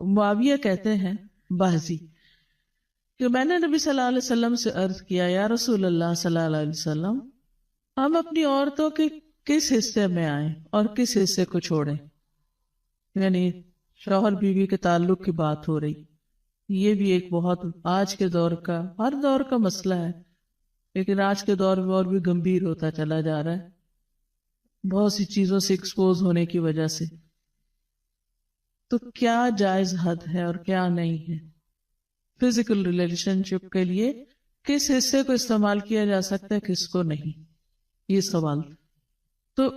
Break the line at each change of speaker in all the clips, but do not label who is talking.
معاویہ کہتے ہیں بازی کہ میں نے نبی صلی اللہ علیہ وسلم سے عرض کیا یا رسول اللہ صلی اللہ علیہ وسلم ہم اپنی عورتوں کے کس حصے میں آئیں اور کس حصے کو چھوڑیں. یعنی شوہر بیوی کے تعلق کی بات ہو رہی. یہ بھی ایک بہت آج کے دور کا ہر دور کا مسئلہ ہے، لیکن آج کے دور میں اور بھی گمبھیر ہوتا چلا جا رہا ہے بہت سی چیزوں سے ایکسپوز ہونے کی وجہ سے. تو کیا جائز حد ہے اور کیا نہیں ہے؟ فزیکل ریلیشن شپ کے لیے کس حصے کو استعمال کیا جا سکتا ہے کس کو نہیں، یہ سوال. تو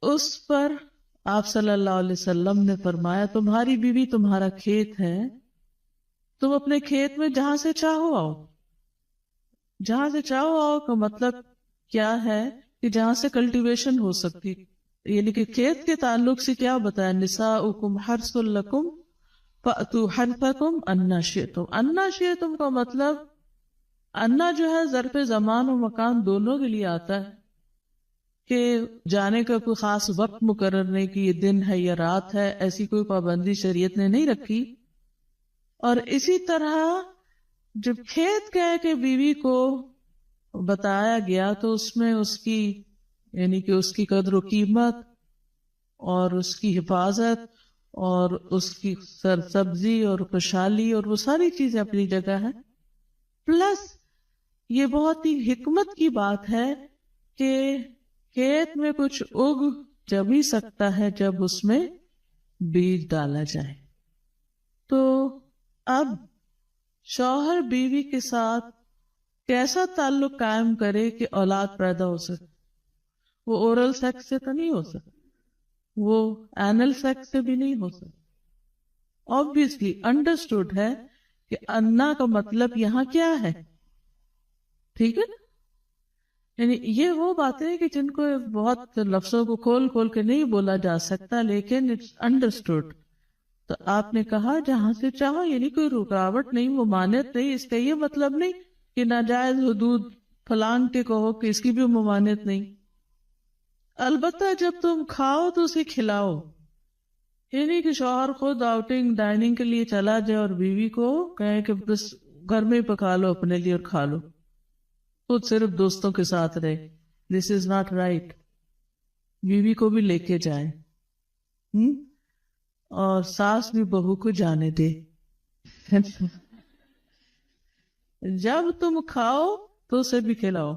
اس پر آپ صلی اللہ علیہ وسلم نے فرمایا تمہاری بیوی تمہارا کھیت ہے، تم اپنے کھیت میں جہاں سے چاہو آؤ. جہاں سے چاہو آؤ کا مطلب کیا ہے کہ جہاں سے کلٹیویشن ہو سکتی، یعنی کہ کھیت کے تعلق سے کیا بتایا نساؤکم حرث لکم فأتوا حرثکم انا شئتم. انا شئتم کا مطلب انا جو ہے ظرف زمان و مکان دونوں کے لیے آتا ہے کہ جانے کا کوئی خاص وقت مقرر نہیں کہ یہ دن ہے یا رات ہے، ایسی کوئی پابندی شریعت نے نہیں رکھی. اور اسی طرح جب کھیت کہہ کے بیوی کو بتایا گیا تو اس میں اس کی یعنی کہ اس کی قدر و قیمت اور اس کی حفاظت اور اس کی سرسبزی اور خوشحالی اور وہ ساری چیزیں اپنی جگہ ہیں. پلس یہ بہت ہی حکمت کی بات ہے کہ کھیت میں کچھ اگ جب ہی سکتا ہے جب اس میں بیج ڈالا جائے. تو اب شوہر بیوی کے ساتھ کیسا تعلق قائم کرے کہ اولاد پیدا ہو سکے؟ وہ اورل سیکس سے تو نہیں ہو سکتا، وہ اینل سیکس سے بھی نہیں ہو سکتا. obviously understood ہے کہ انا کا مطلب یہاں کیا ہے، ٹھیک ہے نا؟ یعنی یہ وہ باتیں کہ جن کو بہت لفظوں کو کھول کھول کے نہیں بولا جا سکتا، لیکن اٹس انڈرسٹوڈ. تو آپ نے کہا جہاں سے چاہو، یعنی کوئی رکاوٹ نہیں، ممانعت نہیں. اس کا یہ مطلب نہیں کہ ناجائز حدود فلان کے کہو کہ اس کی بھی ممانعت نہیں. البتہ جب تم کھاؤ تو اسے کھلاؤ، یعنی کہ شوہر خود آؤٹنگ ڈائننگ کے لیے چلا جائے اور بیوی کو کہے کہ بس گھر میں ہی پکا لو اپنے لیے اور کھا لو، خود صرف دوستوں کے ساتھ رہے. دس از ناٹ رائٹ. بیوی کو بھی لے کے جائے اور ساس بھی بہو کو جانے دے. جب تم کھاؤ تو اسے بھی کھلاؤ،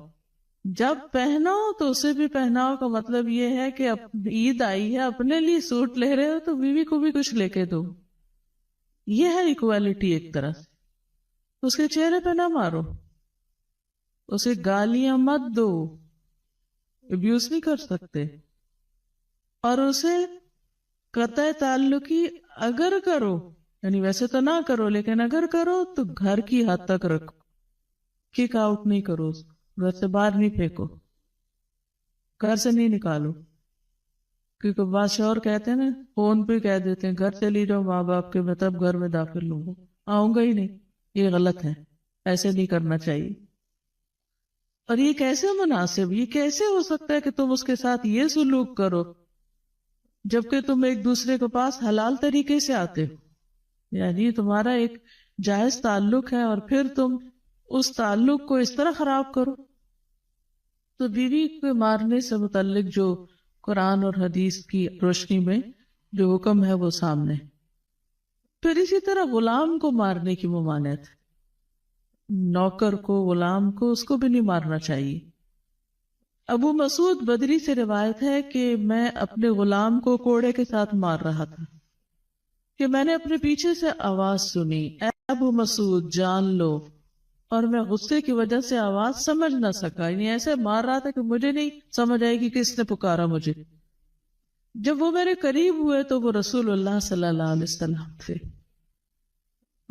جب پہناؤ تو اسے بھی پہناؤ کا مطلب یہ ہے کہ اب عید آئی ہے اپنے لیے سوٹ لے رہے ہو تو بیوی کو بھی کچھ لے کے دو. یہ ہے ایکوالٹی ایک طرح سے. اس کے چہرے پہ نہ مارو، اسے گالیاں مت دو، ابیوز نہیں کر سکتے. اور اسے قطع تعلقی اگر کرو، یعنی ویسے تو نہ کرو لیکن اگر کرو تو گھر کی حد تک رکھو، کک آؤٹ نہیں کرو، گھر سے باہر نہیں پھینکو، گھر سے نہیں نکالو. کیونکہ بعض شوہر کہتے ہیں نا، فون پہ کہہ دیتے ہیں گھر چلی جاؤ ماں باپ کے، میں تب گھر میں داخل ہوں گا، آؤں گا ہی نہیں. یہ غلط ہے، ایسے نہیں کرنا چاہیے. اور یہ کیسے مناسب، یہ کیسے ہو سکتا ہے کہ تم اس کے ساتھ یہ سلوک کرو جبکہ تم ایک دوسرے کے پاس حلال طریقے سے آتے ہو؟ یعنی تمہارا ایک جائز تعلق ہے اور پھر تم اس تعلق کو اس طرح خراب کرو. تو بیوی کو مارنے سے متعلق جو قرآن اور حدیث کی روشنی میں جو حکم ہے وہ سامنے. پھر اسی طرح غلام کو مارنے کی ممانعت، نوکر کو، غلام کو، اس کو بھی نہیں مارنا چاہیے. ابو مسعود بدری سے روایت ہے کہ میں اپنے غلام کو کوڑے کے ساتھ مار رہا تھا کہ میں نے اپنے پیچھے سے آواز سنی، اے ابو مسعود جان لو، اور میں غصے کی وجہ سے آواز سمجھ نہ سکا. یعنی ایسے مار رہا تھا کہ مجھے نہیں سمجھ آئے گی کس نے پکارا مجھے. جب وہ میرے قریب ہوئے تو وہ رسول اللہ صلی اللہ علیہ وسلم تھے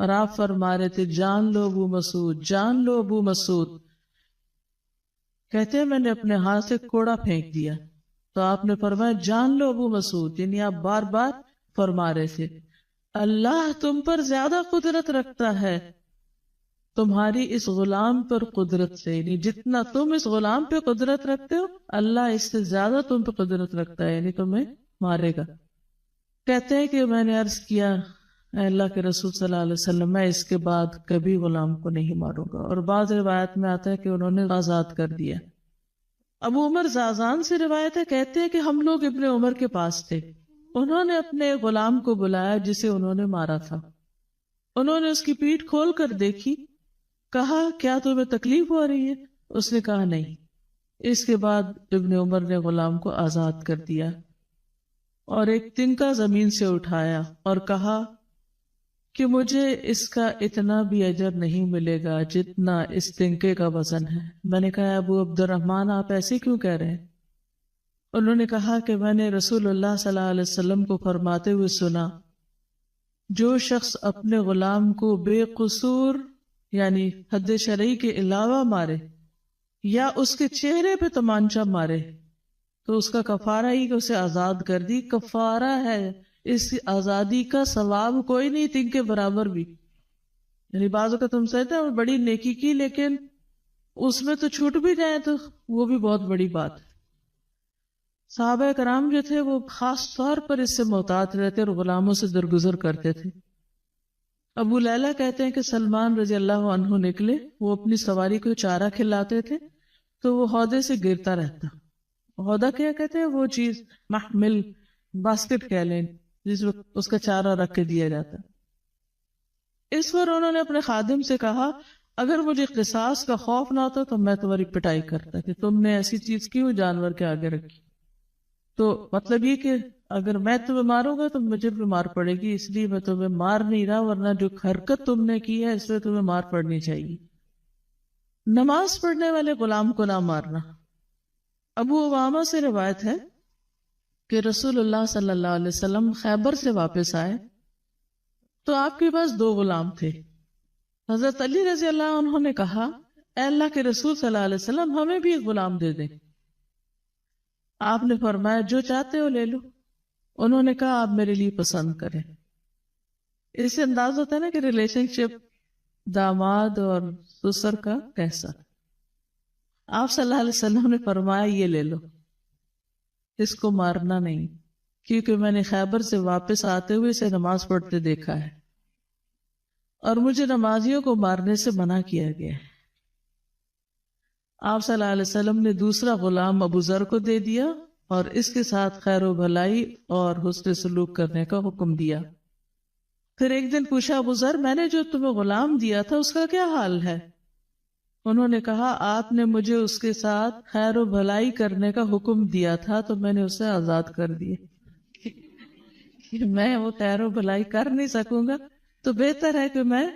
اور آپ فرما رہے تھے جان لو ابو مسعود، جان لو ابو مسعود. کہتے ہیں میں نے اپنے ہاتھ سے کوڑا پھینک دیا تو آپ نے فرمایا جان لو ابو مسعود. یعنی آپ بار بار فرما رہے تھے اللہ تم پر زیادہ قدرت رکھتا ہے تمہاری اس غلام پر قدرت سے. یعنی جتنا تم اس غلام پہ قدرت رکھتے ہو اللہ اس سے زیادہ تم پہ قدرت رکھتا ہے، یعنی تمہیں مارے گا. کہتے ہیں کہ میں نے عرض کیا اے اللہ کے رسول صلی اللہ علیہ وسلم میں اس کے بعد کبھی غلام کو نہیں ماروں گا. اور بعض روایت میں آتا ہے کہ انہوں نے آزاد کر دیا. ابو عمر زازان سے روایت ہے، کہتے ہیں کہ ہم لوگ ابن عمر کے پاس تھے. انہوں نے اپنے غلام کو بلایا جسے انہوں نے مارا تھا. انہوں نے اس کی پیٹھ کھول کر دیکھی، کہا کیا تمہیں تکلیف ہو رہی ہے؟ اس نے کہا نہیں. اس کے بعد ابن عمر نے غلام کو آزاد کر دیا اور ایک تنکا زمین سے اٹھایا اور کہا کہ مجھے اس کا اتنا بھی اجر نہیں ملے گا جتنا اس تنکے کا وزن ہے. میں نے کہا ابو عبد الرحمن آپ ایسے کیوں کہہ رہے ہیں؟ انہوں نے کہا کہ میں نے رسول اللہ صلی اللہ علیہ وسلم کو فرماتے ہوئے سنا، جو شخص اپنے غلام کو بے قصور یعنی حد شرعی کے علاوہ مارے یا اس کے چہرے پہ تمانچہ مارے تو اس کا کفارہ ہی کہ اسے آزاد کر دی. کفارہ ہے، اس آزادی کا ثواب کوئی نہیں تن کے برابر بھی. یعنی بعض اوقات تم سمجھتے ہیں بڑی نیکی کی لیکن اس میں تو چھوٹ بھی جائے تو وہ بھی بہت بڑی بات ہے. صحابہ کرام جو تھے وہ خاص طور پر اس سے محتاط رہتے اور غلاموں سے درگزر کرتے تھے. ابو لیلہ کہتے ہیں کہ سلمان رضی اللہ عنہ نکلے، وہ اپنی سواری کو چارہ کھلاتے تھے تو وہ ہودے سے گرتا رہتا. ہودہ کیا کہتے ہیں؟ وہ چیز محمل باسکٹ کہہ لیں جس وقت اس کا چارہ رکھ کے دیا جاتا. اس پر انہوں نے اپنے خادم سے کہا اگر مجھے قصاص کا خوف نہ ہوتا تو میں تمہاری پٹائی کرتا کہ تم نے ایسی چیز کیوں جانور کے آگے رکھی. تو مطلب یہ کہ اگر میں تمہیں ماروں گا تو مجھے بھی مار پڑے گی، اس لیے میں تمہیں مار نہیں رہا، ورنہ جو حرکت تم نے کی ہے اس میں تمہیں مار پڑنی چاہیے. نماز پڑھنے والے غلام کو نہ مارنا. ابو امامہ سے روایت ہے کہ رسول اللہ صلی اللہ علیہ وسلم خیبر سے واپس آئے تو آپ کے پاس 2 غلام تھے. حضرت علی رضی اللہ عنہ نے کہا اے اللہ کے رسول صلی اللہ علیہ وسلم ہمیں بھی ایک غلام دے دیں. آپ نے فرمایا جو چاہتے ہو لے لو. انہوں نے کہا آپ میرے لیے پسند کریں. اس سے انداز ہوتا ہے نا کہ ریلیشن شپ داماد اور سسر کا کیسا. آپ صلی اللہ علیہ وسلم نے فرمایا یہ لے لو، اس کو مارنا نہیں، کیونکہ میں نے خیبر سے واپس آتے ہوئے اسے نماز پڑھتے دیکھا ہے اور مجھے نمازیوں کو مارنے سے منع کیا گیا ہے. آپ صلی اللہ علیہ وسلم نے دوسرا غلام ابو ذر کو دے دیا اور اس کے ساتھ خیر و بھلائی اور حسن سلوک کرنے کا حکم دیا. پھر ایک دن پوچھا ابو ذر میں نے جو تمہیں غلام دیا تھا اس کا کیا حال ہے؟ انہوں نے کہا آپ نے مجھے اس کے ساتھ خیر و بھلائی کرنے کا حکم دیا تھا تو میں نے اسے آزاد کر دیا. میں وہ خیر و بھلائی کر نہیں سکوں گا تو بہتر ہے کہ میں